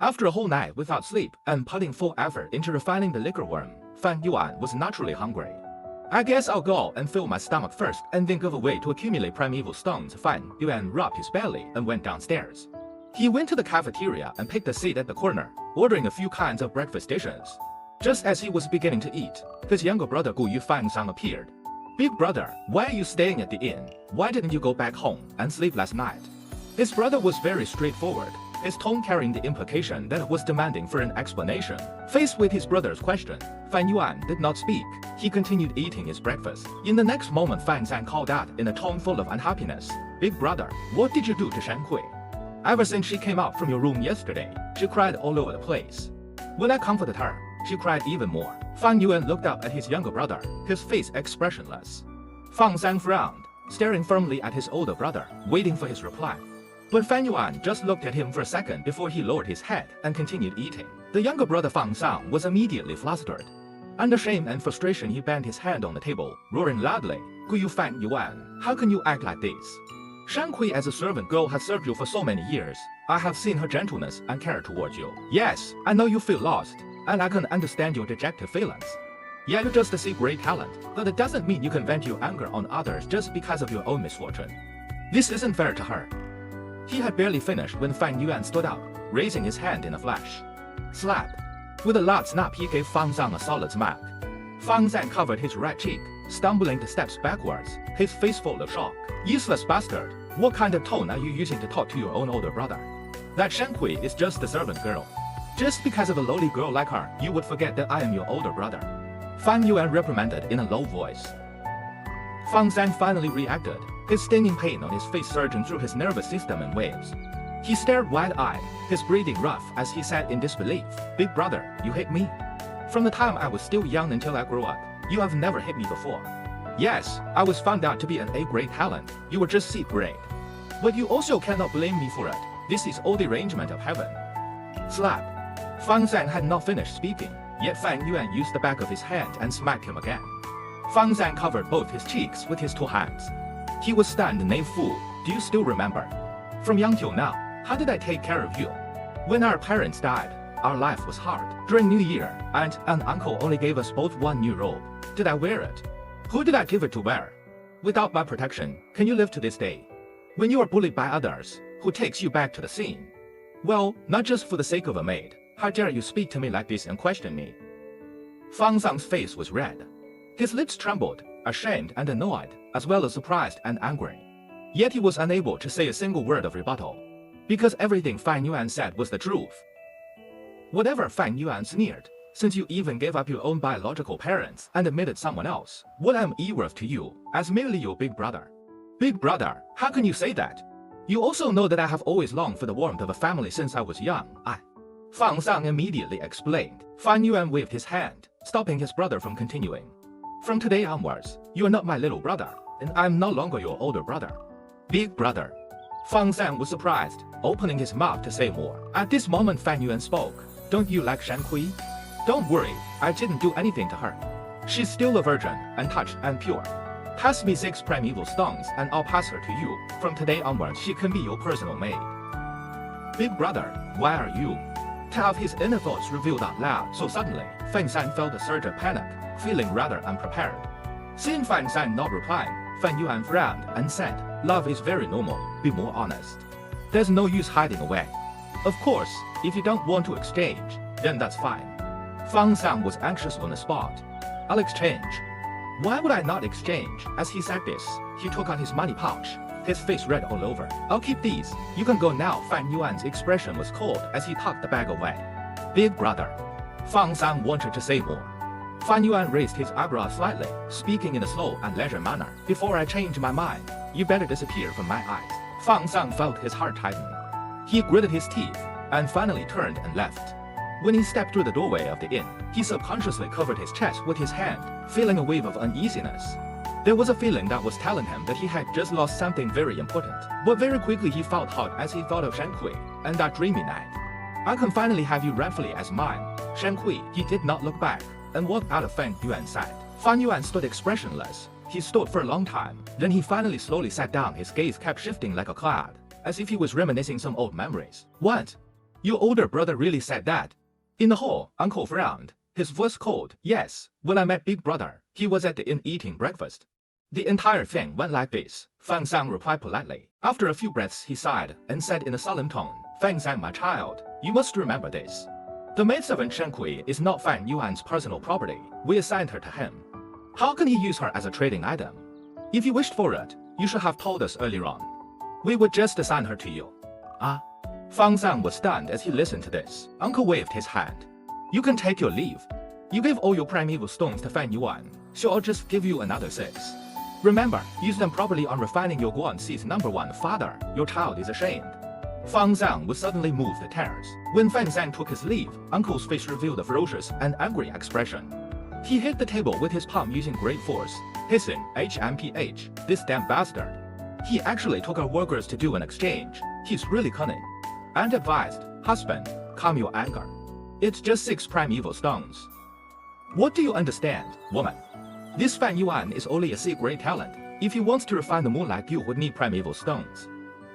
After a whole night without sleep and putting full effort into refining the liquor worm, Fang Yuan was naturally hungry. I guess I'll go and fill my stomach first and think of a way to accumulate primeval stones. Fang Yuan rubbed his belly and went downstairs. He went to the cafeteria and picked a seat at the corner, ordering a few kinds of breakfast dishes. Just as he was beginning to eat, his younger brother Yue Fang appeared. Big brother, why are you staying at the inn? Why didn't you go back home and sleep last night? His brother was very straightforward, his tone carrying the implication that it was demanding for an explanation. Faced with his brother's question, Fang Yuan did not speak. He continued eating his breakfast. In the next moment, Fang San called out in a tone full of unhappiness, "Big brother, what did you do to Shan Kui? Ever since she came out from your room yesterday, she cried all over the place. When I comforted her, she cried even more." Fang Yuan looked up at his younger brother, his face expressionless. Fang San frowned, staring firmly at his older brother, waiting for his reply. But Fang Yuan just looked at him for a second before he lowered his head and continued eating. The younger brother Fang San was immediately flustered. Under shame and frustration, he banged his hand on the table, roaring loudly, "Gu Fang Yuan, how can you act like this? Shan Kui as a servant girl has served you for so many years. I have seen her gentleness and care towards you. Yes, I know you feel lost, and I can understand your dejected feelings. Yeah, you just see great talent, but it doesn't mean you can vent your anger on others just because of your own misfortune. This isn't fair to her." He had barely finished when Fang Yuan stood up, raising his hand in a flash. Slap! With a loud snap, he gave Fang San a solid smack. Fang San covered his right cheek, stumbling the steps backwards, his face full of shock. "Useless bastard! What kind of tone are you using to talk to your own older brother? That Shan Kui is just a servant girl. Just because of a lowly girl like her, you would forget that I am your older brother," Fang Yuan reprimanded in a low voice. Fang San finally reacted, his stinging pain on his face surging through his nervous system in waves. He stared wide-eyed, his breathing rough as he said in disbelief, "Big brother, you hate me? From the time I was still young until I grew up, you have never hit me before. Yes, I was found out to be an A-grade talent, you were just C-grade. But you also cannot blame me for it. This is all the arrangement of heaven." Slap! Fang San had not finished speaking, yet Fang Yuan used the back of his hand and smacked him again. Fang San covered both his cheeks with his two hands. He was stunned. "Knave fool, do you still remember? From young till now, how did I take care of you? When our parents died, our life was hard. During New Year, aunt and uncle only gave us both one new robe. Did I wear it? Who did I give it to wear? Without my protection, can you live to this day? When you are bullied by others, who takes you back to the scene? Well, not just for the sake of a maid. How dare you speak to me like this and question me?" Fang San's face was red. His lips trembled, ashamed and annoyed, as well as surprised and angry. Yet he was unable to say a single word of rebuttal, because everything Fang Yuan said was the truth. "Whatever," Fang Yuan sneered, "since you even gave up your own biological parents and admitted someone else, what am I worth to you, as merely your big brother? Big brother, how can you say that? You also know that I have always longed for the warmth of a family since I was young. Fang San immediately explained. Fang Yuan waved his hand, stopping his brother from continuing. "From today onwards, you are not my little brother, and I'm no longer your older brother. Big brother." Fang San was surprised, opening his mouth to say more. At this moment, Fang Yuan spoke. "Don't you like Shan Kui? Don't worry, I didn't do anything to her. She's still a virgin, untouched and pure. Pass me 6 primeval stones and I'll pass her to you. From today onwards, she can be your personal maid." "Big brother, why are you?" Ten of his inner thoughts revealed out loud so suddenly, Fang San felt a surge of panic, feeling rather unprepared. Seeing Fang San not replying, Fang Yuan frowned and said, "Love is very normal, be more honest. There's no use hiding away. Of course, if you don't want to exchange, then that's fine." Fang San was anxious on the spot. "I'll exchange." "Why would I not exchange?" As he said this, he took out his money pouch, his face red all over. "I'll keep these. You can go now." Fang Yuan's expression was cold as he tucked the bag away. "Big brother." Fang San wanted to say more. Fang Yuan raised his eyebrows slightly, speaking in a slow and leisure manner. "Before I change my mind, you better disappear from my eyes." Fang San felt his heart tighten. He gritted his teeth and finally turned and left. When he stepped through the doorway of the inn, he subconsciously covered his chest with his hand, feeling a wave of uneasiness. There was a feeling that was telling him that he had just lost something very important. But very quickly he felt hot as he thought of Shan Kui and that dreamy night. "I can finally have you rightfully as mine, Shan Kui." He did not look back and walked out of Fang Yuan's sight. Fang Yuan stood expressionless. He stood for a long time. Then he finally slowly sat down. His gaze kept shifting like a cloud, as if he was reminiscing some old memories. "What? Your older brother really said that? In the hall, Uncle frowned. His voice cold. Yes, when I met Big Brother, he was at the inn eating breakfast. The entire thing went like this. Fang Sang replied politely. After a few breaths, he sighed and said in a solemn tone, Fang Sang, my child, you must remember this. The maidservant Shen Kui is not Fang Yuan's personal property. We assigned her to him. How can he use her as a trading item? If you wished for it, you should have told us earlier on. We would just assign her to you. Ah? Fang Sang was stunned as he listened to this. Uncle waved his hand. You can take your leave. You gave all your primeval stones to Fang Yuan, so I'll just give you another 6. Remember, use them properly on refining your Guanxi's #1 father. Your child is ashamed. Fang Sang was suddenly moved to tears. When Fang Sang took his leave, Uncle's face revealed a ferocious and angry expression. He hit the table with his palm using great force, hissing, HMPH, this damn bastard. He actually took our workers to do an exchange. He's really cunning. And advised, husband, calm your anger. It's just 6 primeval stones. What do you understand, woman? This Fang Yuan is only a C-grade talent. If he wants to refine the moonlight, you would need primeval stones.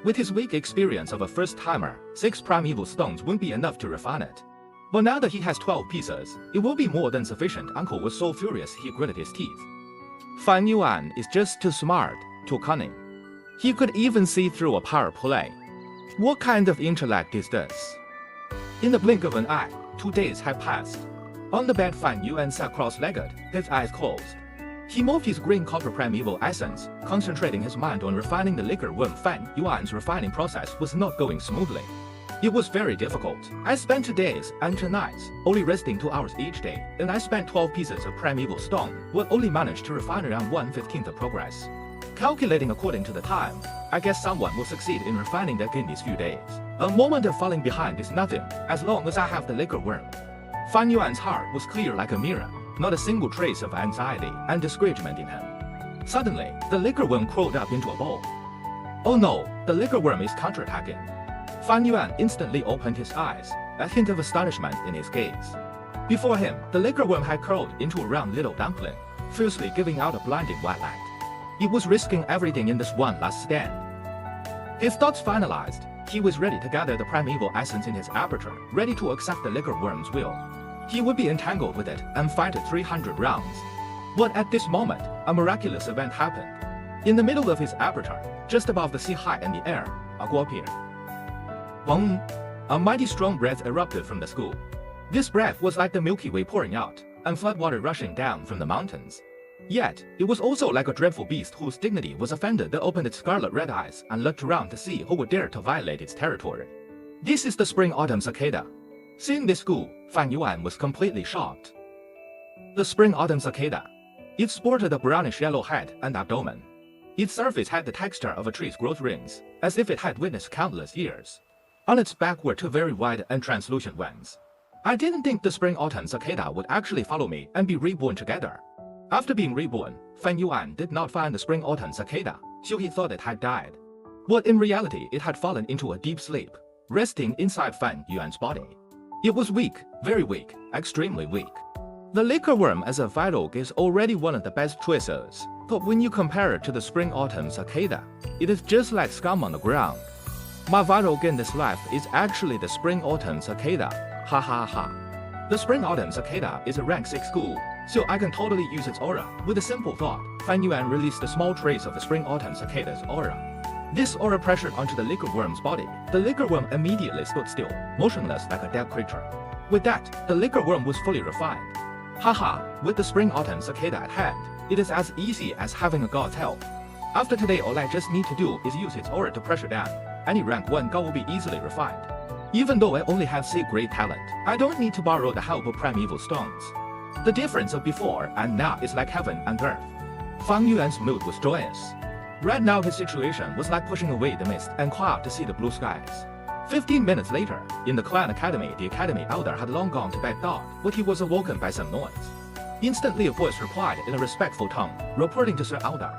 With his weak experience of a first-timer, 6 primeval stones won't be enough to refine it. But now that he has 12 pieces, it will be more than sufficient. Uncle was so furious he gritted his teeth. Fang Yuan is just too smart, too cunning. He could even see through a power play. What kind of intellect is this? In the blink of an eye, 2 days had passed. On the bed, Fang Yuan sat cross-legged, his eyes closed. He moved his green copper primeval essence, concentrating his mind on refining the liquor worm. Fang Yuan's refining process was not going smoothly. It was very difficult. I spent 2 days and 2 nights, only resting 2 hours each day, and I spent 12 pieces of primeval stone, but only managed to refine around 1/15 of progress. Calculating according to the time, I guess someone will succeed in refining that in these few days. A moment of falling behind is nothing, as long as I have the liquor worm. Fang Yuan's heart was clear like a mirror, not a single trace of anxiety and discouragement in him. Suddenly, the liquor worm crawled up into a bowl. Oh no, the liquor worm is counterattacking. Fang Yuan instantly opened his eyes, a hint of astonishment in his gaze. Before him, the liquor worm had curled into a round little dumpling, fiercely giving out a blinding white light. It was risking everything in this one last stand. His thoughts finalized, he was ready to gather the primeval essence in his aperture, ready to accept the liquor worm's will. He would be entangled with it and fight it 300 rounds. But at this moment, a miraculous event happened. In the middle of his aperture, just above the sea high in the air, a Gu appeared. Boom! A mighty strong breath erupted from the school. This breath was like the Milky Way pouring out, and floodwater rushing down from the mountains. Yet, it was also like a dreadful beast whose dignity was offended that opened its scarlet red eyes and looked around to see who would dare to violate its territory. This is the spring-autumn cicada. Seeing this Gu, Fang Yuan was completely shocked. The spring-autumn cicada. It sported a brownish-yellow head and abdomen. Its surface had the texture of a tree's growth rings, as if it had witnessed countless years. On its back were 2 very wide and translucent wings. I didn't think the spring-autumn cicada would actually follow me and be reborn together. After being reborn, Fang Yuan did not find the spring-autumn cicada, so he thought it had died. But in reality, it had fallen into a deep sleep, resting inside Fang Yuan's body. It was weak, very weak, extremely weak. The liquor worm as a vital is already one of the best choices, but when you compare it to the spring-autumn cicada, it is just like scum on the ground. My vital gain this life is actually the spring-autumn cicada, ha ha ha. The spring-autumn cicada is a rank 6 Gu, so I can totally use its aura. With a simple thought, Fang Yuan released a small trace of the spring-autumn cicada's aura. This aura pressured onto the liquor worm's body. The liquor worm immediately stood still, motionless like a dead creature. With that, the liquor worm was fully refined. Haha, with the spring-autumn cicada at hand, it is as easy as having a god's help. After today, all I just need to do is use its aura to pressure down. Any rank 1 Gu will be easily refined. Even though I only have C-grade talent, I don't need to borrow the help of primeval stones. The difference of before and now is like heaven and earth. Fang Yuan's mood was joyous. Right now his situation was like pushing away the mist and cloud to see the blue skies. 15 minutes later, in the clan academy, the academy elder had long gone to bed thought, but he was awoken by some noise. Instantly a voice replied in a respectful tone, reporting to Sir Elder.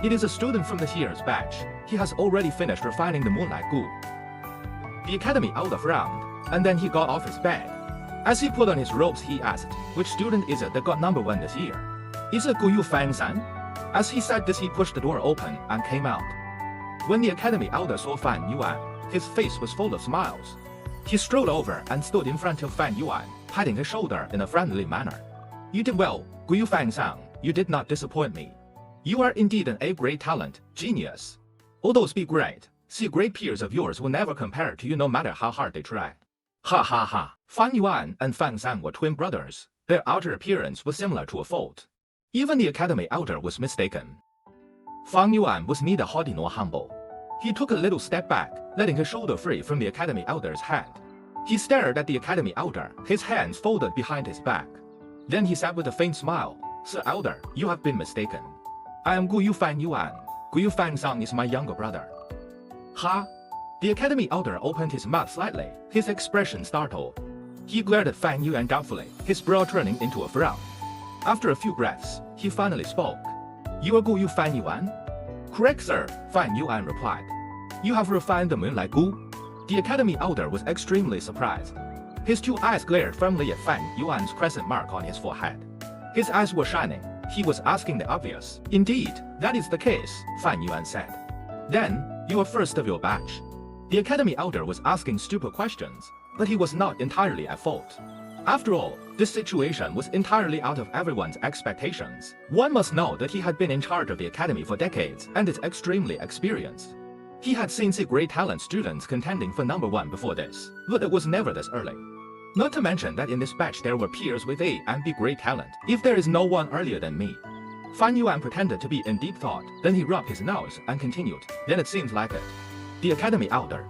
It is a student from this year's batch. He has already finished refining the moonlight Gu. The academy elder frowned, and then he got off his bed. As he put on his robes, he asked, which student is it that got #1 this year? Is it Yue Fang-san? As he said this, he pushed the door open and came out. When the academy elder saw Fang Yuan, his face was full of smiles. He strolled over and stood in front of Fan Yuan, patting his shoulder in a friendly manner. You did well, Yue Fang-san, you did not disappoint me. You are indeed a great talent, genius. Although speak great, see great peers of yours will never compare to you no matter how hard they try. Ha ha ha, Fan Yuan and Fang San were twin brothers. Their outer appearance was similar to a fault. Even the academy elder was mistaken. Fang Yuan was neither haughty nor humble. He took a little step back, letting his shoulder free from the academy elder's hand. He stared at the academy elder, his hands folded behind his back. Then he said with a faint smile, Sir Elder, you have been mistaken. I am Yue Fang Yuan. Yue Fang-san is my younger brother. Ha! The academy elder opened his mouth slightly, his expression startled. He glared at Fang Yuan doubtfully, his brow turning into a frown. After a few breaths, he finally spoke. You are Yue Fang Yuan? Correct, sir, Fang Yuan replied. You have refined the moonlight Gu? The academy elder was extremely surprised. His two eyes glared firmly at Fang Yuan's crescent mark on his forehead. His eyes were shining. He was asking the obvious. Indeed, that is the case, Fan Yuan said. Then, you are first of your batch. The academy elder was asking stupid questions, but he was not entirely at fault. After all, this situation was entirely out of everyone's expectations. One must know that he had been in charge of the academy for decades and is extremely experienced. He had seen great talent students contending for #1 before this, but it was never this early. Not to mention that in this batch there were peers with A and B great talent, if there is no one earlier than me. Fan Yuan pretended to be in deep thought, then he rubbed his nose and continued, then it seems like it. The academy elder,